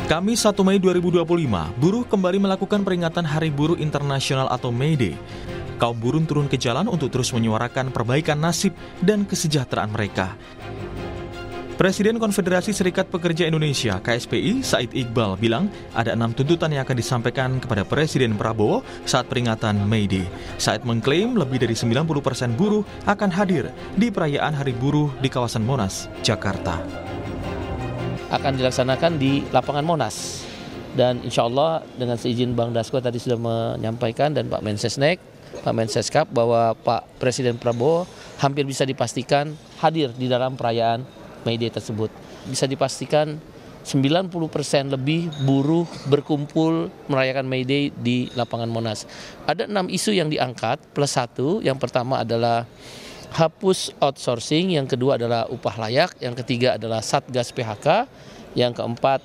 Kamis 1 Mei 2025, buruh kembali melakukan peringatan Hari Buruh Internasional atau May Day. Kaum buruh turun ke jalan untuk terus menyuarakan perbaikan nasib dan kesejahteraan mereka. Presiden Konfederasi Serikat Pekerja Indonesia (KSPI) Said Iqbal bilang ada 6 tuntutan yang akan disampaikan kepada Presiden Prabowo saat peringatan May Day. Said mengklaim lebih dari 90% buruh akan hadir di perayaan Hari Buruh di kawasan Monas, Jakarta. Akan dilaksanakan di lapangan Monas, dan insya Allah dengan seizin Bang Dasko tadi sudah menyampaikan dan Pak Mensesnek, Pak Menseskap bahwa Pak Presiden Prabowo hampir bisa dipastikan hadir di dalam perayaan May Day tersebut. Bisa dipastikan 90% lebih buruh berkumpul merayakan May Day di lapangan Monas. Ada 6 isu yang diangkat plus 1. Yang pertama adalah hapus outsourcing, yang kedua adalah upah layak, yang ketiga adalah Satgas PHK, yang keempat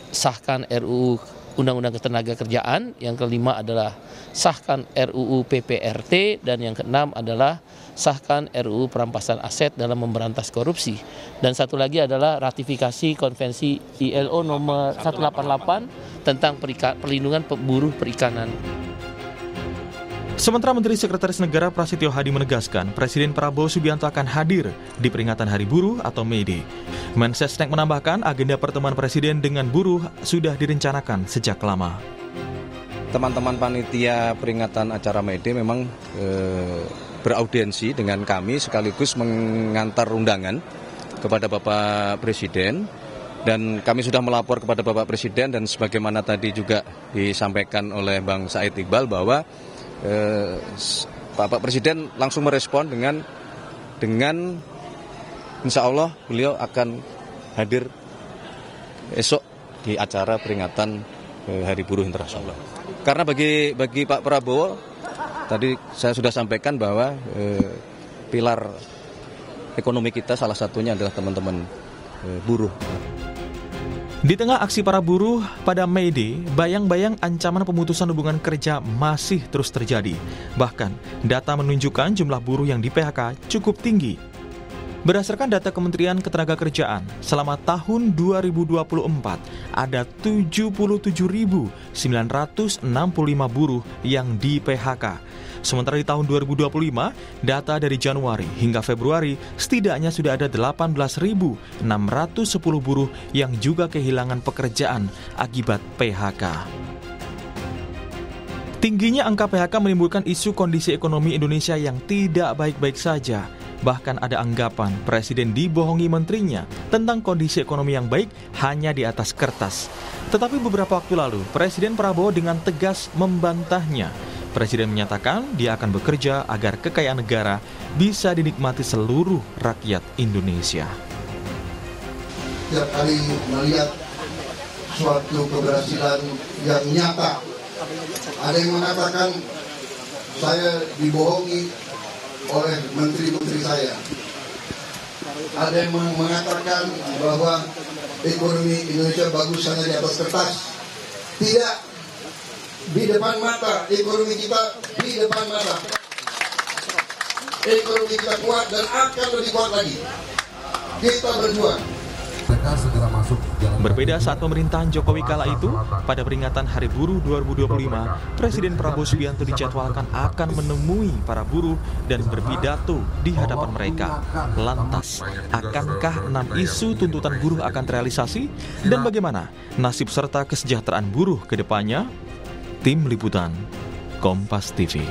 sahkan RUU Undang-Undang Ketenagakerjaan, yang kelima adalah sahkan RUU PPRT, dan yang keenam adalah sahkan RUU Perampasan Aset dalam memberantas korupsi. Dan satu lagi adalah ratifikasi Konvensi ILO nomor 188 tentang perlindungan buruh perikanan. Sementara Menteri Sekretaris Negara Prasetyo Hadi menegaskan Presiden Prabowo Subianto akan hadir di peringatan Hari Buruh atau May Day. Mensesnek menambahkan agenda pertemuan Presiden dengan buruh sudah direncanakan sejak lama. Teman-teman panitia peringatan acara May Day memang beraudiensi dengan kami sekaligus mengantar undangan kepada Bapak Presiden. Dan kami sudah melapor kepada Bapak Presiden, dan sebagaimana tadi juga disampaikan oleh Bang Said Iqbal bahwa Bapak Presiden langsung merespon dengan insya Allah beliau akan hadir esok di acara peringatan Hari Buruh Internasional. Karena bagi Pak Prabowo, tadi saya sudah sampaikan bahwa pilar ekonomi kita salah satunya adalah teman-teman buruh. Di tengah aksi para buruh pada May Day, bayang-bayang ancaman pemutusan hubungan kerja masih terus terjadi. Bahkan, data menunjukkan jumlah buruh yang di PHK cukup tinggi. Berdasarkan data Kementerian Ketenagakerjaan, selama tahun 2024 ada 77.965 buruh yang di PHK. Sementara di tahun 2025, data dari Januari hingga Februari setidaknya sudah ada 18.610 buruh yang juga kehilangan pekerjaan akibat PHK. Tingginya angka PHK menimbulkan isu kondisi ekonomi Indonesia yang tidak baik-baik saja. Bahkan ada anggapan Presiden dibohongi menterinya tentang kondisi ekonomi yang baik hanya di atas kertas. Tetapi beberapa waktu lalu, Presiden Prabowo dengan tegas membantahnya. Presiden menyatakan dia akan bekerja agar kekayaan negara bisa dinikmati seluruh rakyat Indonesia. Setiap kali melihat suatu keberhasilan yang nyata, ada yang mengatakan saya dibohongi oleh menteri-menteri saya. Ada yang mengatakan bahwa ekonomi Indonesia bagus hanya di atas kertas. Tidak, di depan mata ekonomi kita, di depan mata ekonomi kita kuat dan akan lebih kuat lagi. Kita berjuang. Berbeda saat pemerintahan Jokowi kala itu, pada peringatan Hari Buruh 2025, Presiden Prabowo Subianto dijadwalkan akan menemui para buruh dan berpidato di hadapan mereka. Lantas, akankah 6 isu tuntutan buruh akan terrealisasi? Dan bagaimana nasib serta kesejahteraan buruh ke depannya? Tim Liputan, Kompas TV.